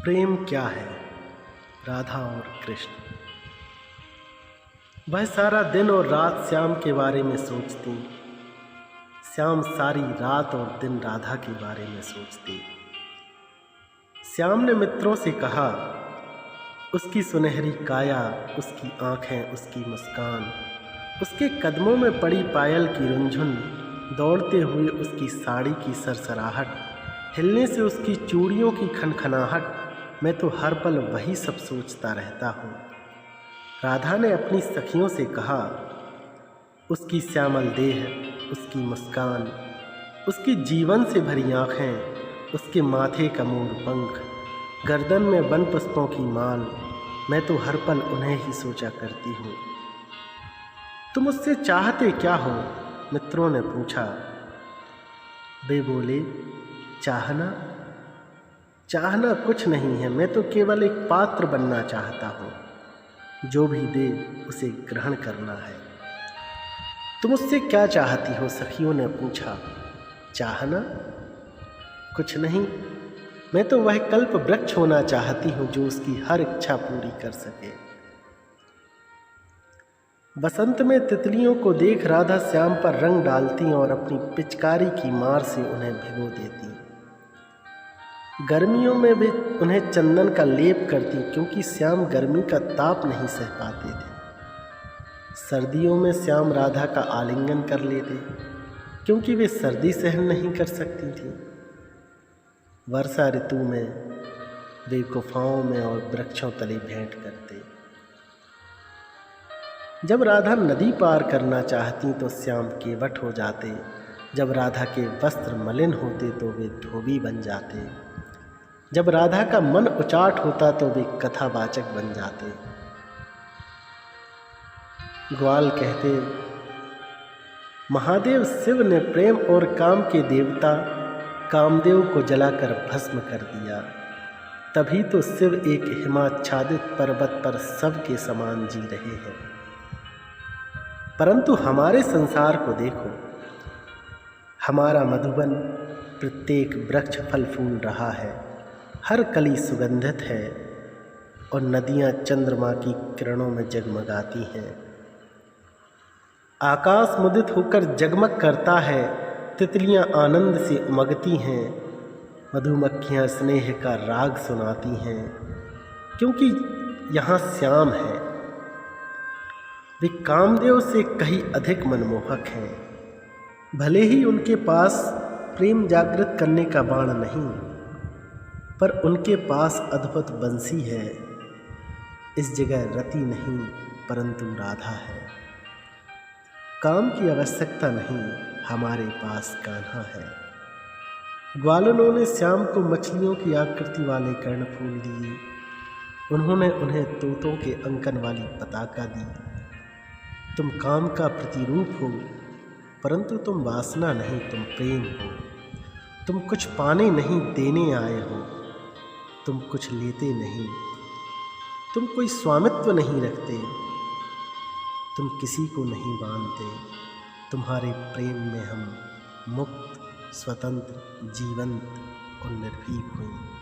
प्रेम क्या है? राधा और कृष्ण। वह सारा दिन और रात श्याम के बारे में सोचती, श्याम सारी रात और दिन राधा के बारे में सोचती। श्याम ने मित्रों से कहा, उसकी सुनहरी काया, उसकी आंखें, उसकी मुस्कान, उसके कदमों में पड़ी पायल की रुंझुन, दौड़ते हुए उसकी साड़ी की सरसराहट, हिलने से उसकी चूड़ियों की खनखनाहट, मैं तो हर पल वही सब सोचता रहता हूँ। राधा ने अपनी सखियों से कहा, उसकी श्यामल देह, उसकी मुस्कान, उसकी जीवन से भरी आँखें, उसके माथे का मोर पंख, गर्दन में वन पुष्पों की माल, मैं तो हर पल उन्हें ही सोचा करती हूँ। तुम उससे चाहते क्या हो? मित्रों ने पूछा। वे बोले, चाहना चाहना कुछ नहीं है, मैं तो केवल एक पात्र बनना चाहता हूँ। जो भी दे उसे ग्रहण करना है। तुम उससे क्या चाहती हो? सखियों ने पूछा। चाहना कुछ नहीं, मैं तो वह कल्प वृक्ष होना चाहती हूँ जो उसकी हर इच्छा पूरी कर सके। बसंत में तितलियों को देख राधा श्याम पर रंग डालती और अपनी पिचकारी की मार से उन्हें भिगो देती। गर्मियों में वे उन्हें चंदन का लेप करती, क्योंकि श्याम गर्मी का ताप नहीं सह पाते थे। सर्दियों में श्याम राधा का आलिंगन कर लेते, क्योंकि वे सर्दी सहन नहीं कर सकती थी। वर्षा ऋतु में वे गुफाओं में और वृक्षों तले भेंट करते। जब राधा नदी पार करना चाहती तो श्याम केवट हो जाते। जब राधा के वस्त्र मलिन होते तो वे धोबी बन जाते। जब राधा का मन उचाट होता तो वे कथावाचक बन जाते। ग्वाल कहते, महादेव शिव ने प्रेम और काम के देवता कामदेव को जलाकर भस्म कर दिया। तभी तो शिव एक हिमाच्छादित पर्वत पर सबके समान जी रहे हैं। परंतु हमारे संसार को देखो, हमारा मधुबन प्रत्येक वृक्ष फल फूल रहा है, हर कली सुगंधित है और नदियां चंद्रमा की किरणों में जगमगाती हैं। आकाश मुदित होकर जगमग करता है, तितलियां आनंद से उमगती हैं, मधुमक्खियां स्नेह का राग सुनाती हैं, क्योंकि यहाँ श्याम है। वे कामदेव से कहीं अधिक मनमोहक हैं। भले ही उनके पास प्रेम जागृत करने का बाण नहीं, पर उनके पास अद्भुत बंसी है। इस जगह रति नहीं परंतु राधा है। काम की आवश्यकता नहीं, हमारे पास कान्हा है। ग्वालनों ने श्याम को मछलियों की आकृति वाले कर्णफूल दिए। उन्होंने उन्हें तोतों के अंकन वाली पताका दी। तुम काम का प्रतिरूप हो, परंतु तुम वासना नहीं, तुम प्रेम हो। तुम कुछ पाने नहीं, देने आए हो। तुम कुछ लेते नहीं, तुम कोई स्वामित्व नहीं रखते, तुम किसी को नहीं बांधते। तुम्हारे प्रेम में हम मुक्त, स्वतंत्र, जीवंत और निर्भीक हुए।